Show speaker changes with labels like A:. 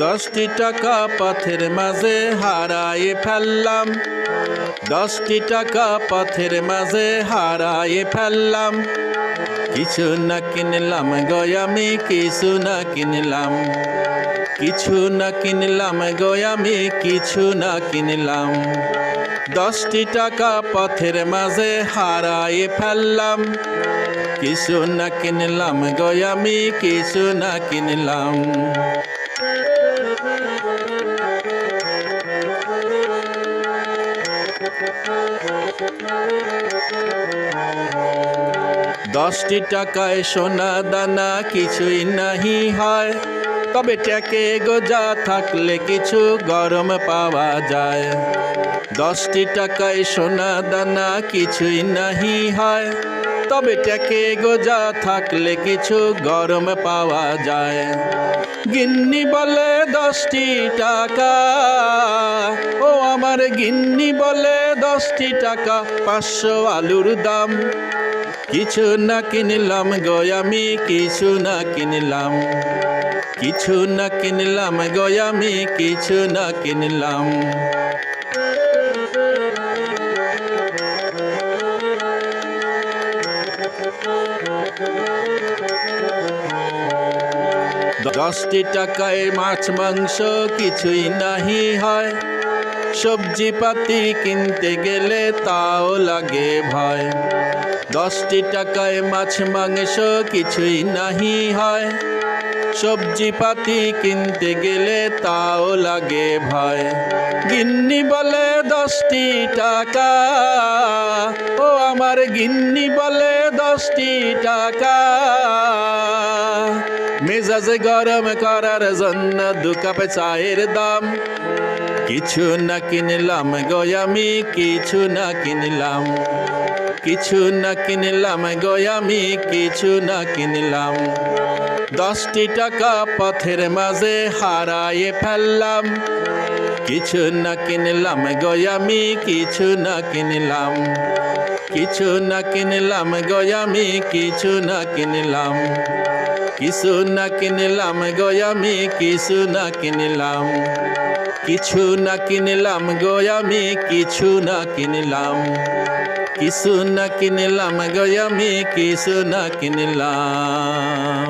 A: দশটি টাকা পথের মাঝে হারায়ে ফেললাম, 10টি টাকা পথের মাঝে হারায়ে ফেললাম। কিছু না কিনলাম গো আমি, কিছু না কিনলাম, কিছু না কিনলাম গো আমি, কিছু না কিনলাম। 10টি টাকা পথের মাঝে হারায়ে ফেললাম, কিছু না কিনলাম গো আমি, কিছু না কিনলাম। দশটি টাকায় সোনা দানা কিছুই নাহি হয়, তবে ট্যাকে গোজা থাকলে কিছু গরম পাওয়া যায়। 10টি টাকায় সোনা দানা কিছুই নাহি হয়, তবে ট্যাকে গোজা থাকলে কিছু গরম পাওয়া যায়। গিন্নি বলে 10টি টাকা, ও আমার গিন্নি বলে 10টি টাকা 500 আলুর দাম। কিছু না কিনলাম গো আমি, কিছু না কিনলাম, কিছু না কিনলাম গো আমি, কিছু না কিনলাম। দশটি টাকায় মাছ মাংস কিছুই নাহি হয়, সবজি পাতি কিনতে গেলে তাও লাগে ভয়। 10টি টাকায় মাছ মাংস কিছুই নাহি হয়, সবজি পাতি কিনতে গেলে তাও লাগে ভয়। গিন্নি বলে 10টি টাকা, ও আমার গিন্নি বলে 10টি টাকা। মেজাজে গরম করার জন্য 2 কাপ চায়ের দাম। কিছু না কিনলাম গো আমি, কিছু না কিনলাম, কিছু না কিনলাম গো আমি, কিছু না কিনলাম। 10টি টাকা পথের মাঝে হারায়ে ফেললাম, কিছু না কিনলাম গো আমি, কিছু না কিনলাম, কিছু না কিনলাম গো আমি, কিছু না কিনলাম, কিছু না কিনলাম গো আমি, কিছু না কিনলাম, কিছু না কিনলাম গো আমি, কিছু না কিনলাম, কিছু না কিনলাম গো আমি, কিছু না কিনলাম।